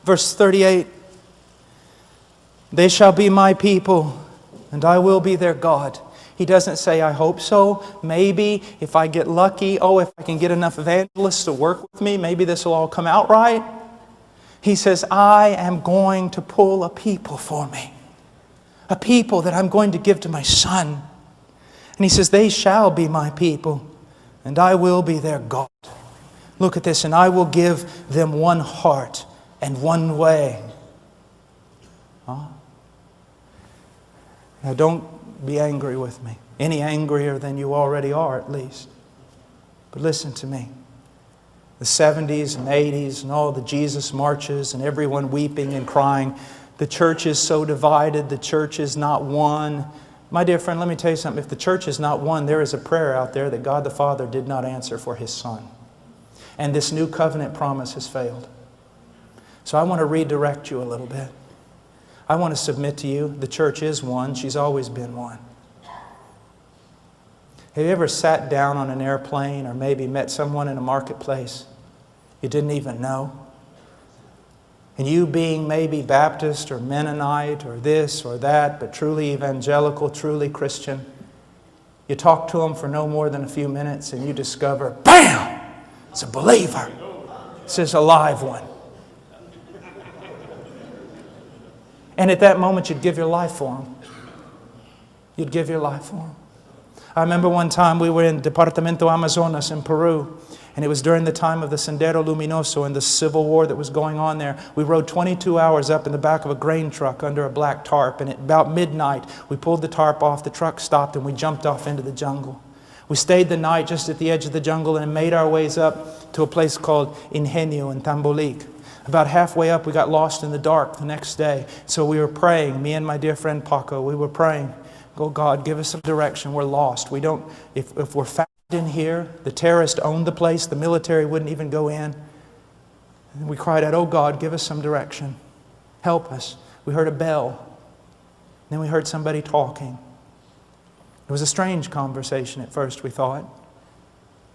Verse 38, they shall be my people, and I will be their God. He doesn't say, I hope so, maybe, if I get lucky, if I can get enough evangelists to work with me, maybe this will all come out right. He says, I am going to pull a people for me. A people that I'm going to give to my Son. And He says, they shall be my people, and I will be their God. Look at this, and I will give them one heart and one way. Now don't be angry with me. Any angrier than you already are, at least. But listen to me. The 70s and 80s and all the Jesus marches and everyone weeping and crying. The church is so divided. The church is not one. My dear friend, let me tell you something. If the church is not one, there is a prayer out there that God the Father did not answer for His Son. And this new covenant promise has failed. So I want to redirect you a little bit. I want to submit to you, the church is one. She's always been one. Have you ever sat down on an airplane or maybe met someone in a marketplace you didn't even know? And you being maybe Baptist or Mennonite or this or that, but truly evangelical, truly Christian, you talk to them for no more than a few minutes and you discover, bam! It's a believer. This is a live one. And at that moment, you'd give your life for him. You'd give your life for him. I remember one time we were in Departamento Amazonas in Peru, and it was during the time of the Sendero Luminoso and the civil war that was going on there. We rode 22 hours up in the back of a grain truck under a black tarp, and at about midnight, we pulled the tarp off, the truck stopped, and we jumped off into the jungle. We stayed the night just at the edge of the jungle and made our ways up to a place called Ingenio in Tambolic. About halfway up, we got lost in the dark the next day. So we were praying, me and my dear friend Paco, we were praying, oh God, give us some direction. We're lost. We don't, if we're found in here, the terrorists owned the place, the military wouldn't even go in. And we cried out, oh God, give us some direction. Help us. We heard a bell. Then we heard somebody talking. It was a strange conversation at first, we thought.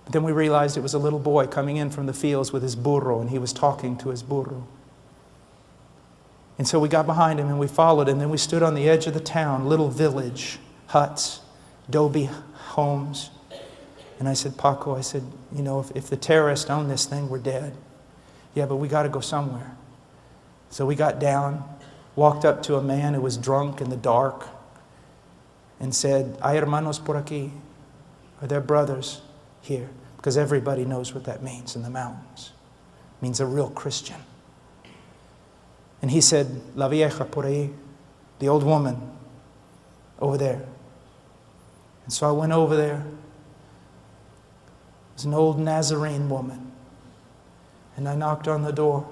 But then we realized it was a little boy coming in from the fields with his burro, and he was talking to his burro. And so we got behind him and we followed, and then we stood on the edge of the town, little village, huts, adobe homes. And I said, Paco, I said, you know, if the terrorists own this thing, we're dead. Yeah, but we got to go somewhere. So we got down, walked up to a man who was drunk in the dark, and said, hay hermanos por aquí. Are there brothers here? Because everybody knows what that means in the mountains. It means a real Christian. And he said, la vieja por ahí, the old woman over there. And so I went over there. It was an old Nazarene woman. And I knocked on the door.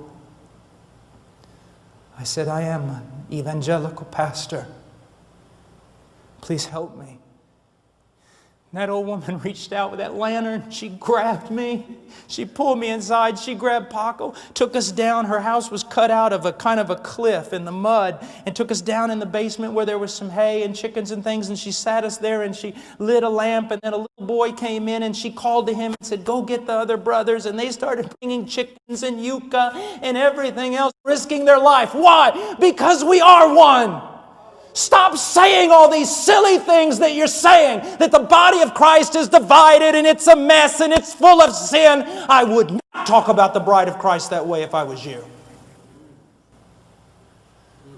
I said, I am an evangelical pastor. Please help me. And that old woman reached out with that lantern. She grabbed me. She pulled me inside. She grabbed Paco, took us down. Her house was cut out of a kind of a cliff in the mud, and took us down in the basement where there was some hay and chickens and things. And she sat us there and she lit a lamp. And then a little boy came in and she called to him and said, go get the other brothers. And they started bringing chickens and yucca and everything else, risking their life. Why? Because we are one. Stop saying all these silly things that you're saying, that the body of Christ is divided and it's a mess and it's full of sin. I would not talk about the bride of Christ that way if I was you.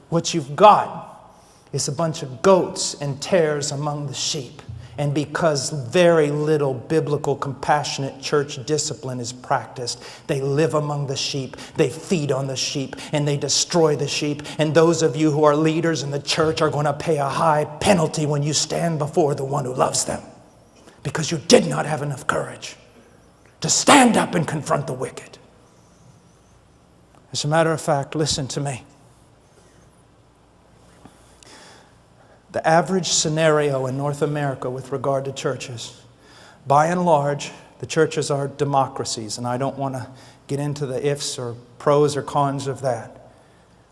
What you've got is a bunch of goats and tares among the sheep. And because very little biblical, compassionate church discipline is practiced, they live among the sheep, they feed on the sheep, and they destroy the sheep. And those of you who are leaders in the church are going to pay a high penalty when you stand before the one who loves them. Because you did not have enough courage to stand up and confront the wicked. As a matter of fact, listen to me. The average scenario in North America with regard to churches, by and large, the churches are democracies, and I don't want to get into the ifs or pros or cons of that.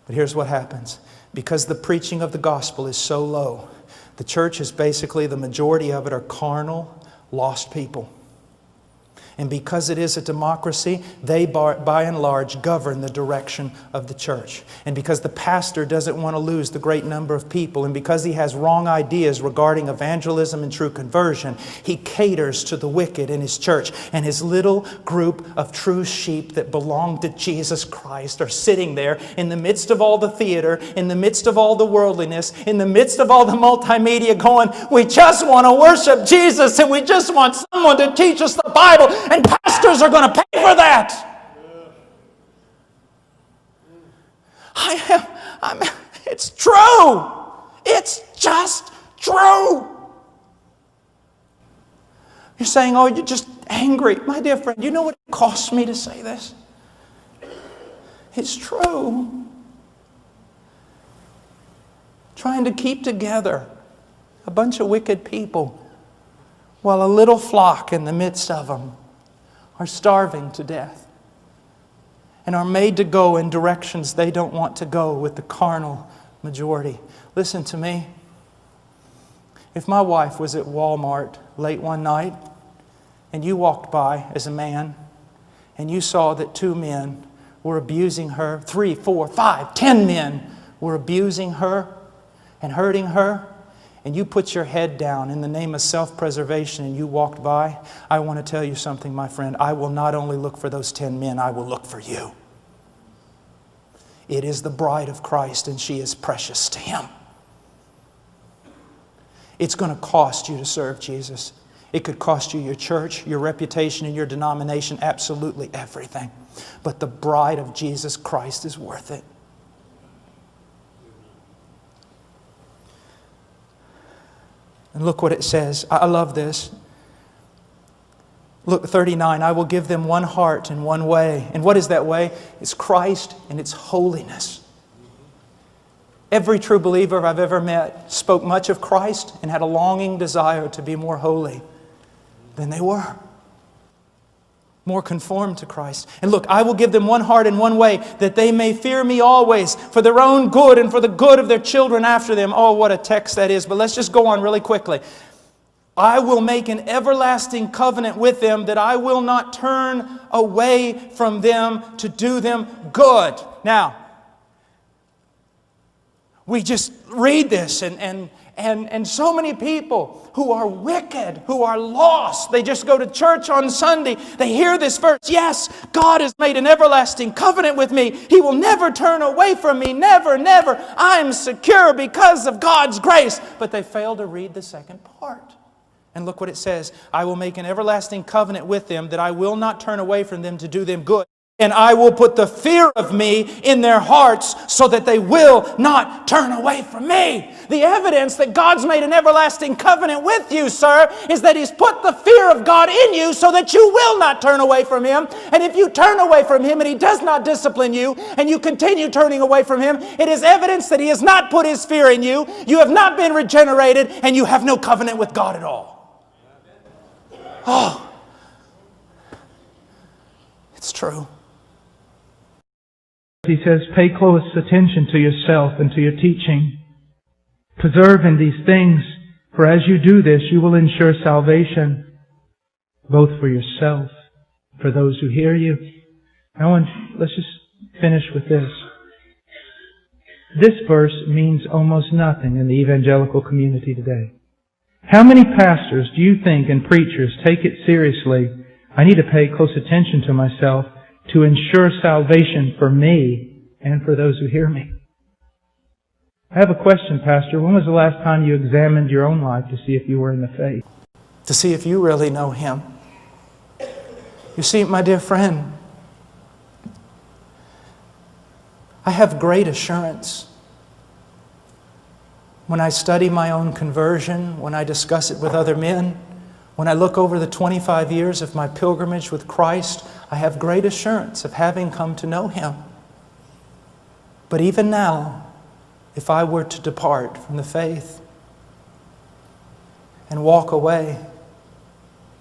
But here's what happens. Because the preaching of the gospel is so low, the church is basically, the majority of it are carnal, lost people. And because it is a democracy, they by and large govern the direction of the church. And because the pastor doesn't want to lose the great number of people, and because he has wrong ideas regarding evangelism and true conversion, he caters to the wicked in his church. And his little group of true sheep that belong to Jesus Christ are sitting there in the midst of all the theater, in the midst of all the worldliness, in the midst of all the multimedia going, we just want to worship Jesus and we just want someone to teach us the Bible. And pastors are going to pay for that. It's true. It's just true. You're saying, oh, you're just angry. My dear friend, you know what it costs me to say this? It's true. Trying to keep together a bunch of wicked people while a little flock in the midst of them are starving to death and are made to go in directions they don't want to go with the carnal majority. Listen to me. If my wife was at Walmart late one night and you walked by as a man and you saw that 2 men were abusing her, 3, 4, 5, 10 men were abusing her and hurting her, and you put your head down in the name of self-preservation and you walked by, I want to tell you something, my friend. I will not only look for those 10 men, I will look for you. It is the bride of Christ and she is precious to Him. It's going to cost you to serve Jesus. It could cost you your church, your reputation, and your denomination, absolutely everything. But the bride of Jesus Christ is worth it. And look what it says. I love this. Look, 39, I will give them one heart and one way. And what is that way? It's Christ and it's holiness. Every true believer I've ever met spoke much of Christ and had a longing desire to be more holy than they were. More conformed to Christ. And look, I will give them one heart and one way, that they may fear me always, for their own good and for the good of their children after them. Oh, what a text that is. But let's just go on really quickly. I will make an everlasting covenant with them, that I will not turn away from them to do them good. Now, we just read this and so many people who are wicked, who are lost, they just go to church on Sunday. They hear this verse. Yes, God has made an everlasting covenant with me. He will never turn away from me. Never, never. I'm secure because of God's grace. But they fail to read the second part. And look what it says. I will make an everlasting covenant with them, that I will not turn away from them to do them good. And I will put the fear of me in their hearts so that they will not turn away from me. The evidence that God's made an everlasting covenant with you, sir, is that He's put the fear of God in you so that you will not turn away from Him. And if you turn away from Him and He does not discipline you and you continue turning away from Him, it is evidence that He has not put His fear in you. You have not been regenerated and you have no covenant with God at all. Oh, it's true. He says, pay close attention to yourself and to your teaching. Preserve in these things, for as you do this, you will ensure salvation, both for yourself, for those who hear you. Let's just finish with this. This verse means almost nothing in the evangelical community today. How many pastors do you think and preachers take it seriously? I need to pay close attention to myself to ensure salvation for me and for those who hear me. I have a question, Pastor. When was the last time you examined your own life to see if you were in the faith? To see if you really know Him. You see, my dear friend, I have great assurance when I study my own conversion, when I discuss it with other men, when I look over the 25 years of my pilgrimage with Christ, I have great assurance of having come to know Him. But even now, if I were to depart from the faith and walk away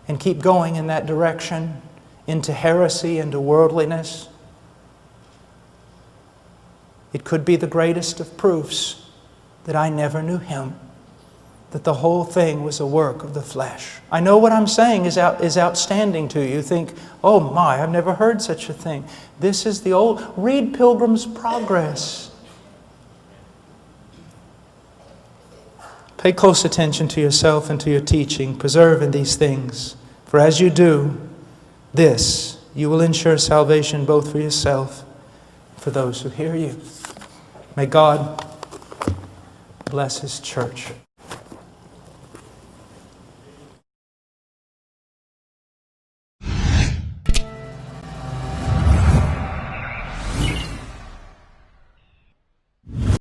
and keep going in that direction, into heresy, into worldliness, it could be the greatest of proofs that I never knew Him. that the whole thing was a work of the flesh. I know what I'm saying is outstanding to you. You think, oh my, I've never heard such a thing. This is the old... Read Pilgrim's Progress. Pay close attention to yourself and to your teaching. Persevere in these things. For as you do this, you will ensure salvation both for yourself and for those who hear you. May God bless His church.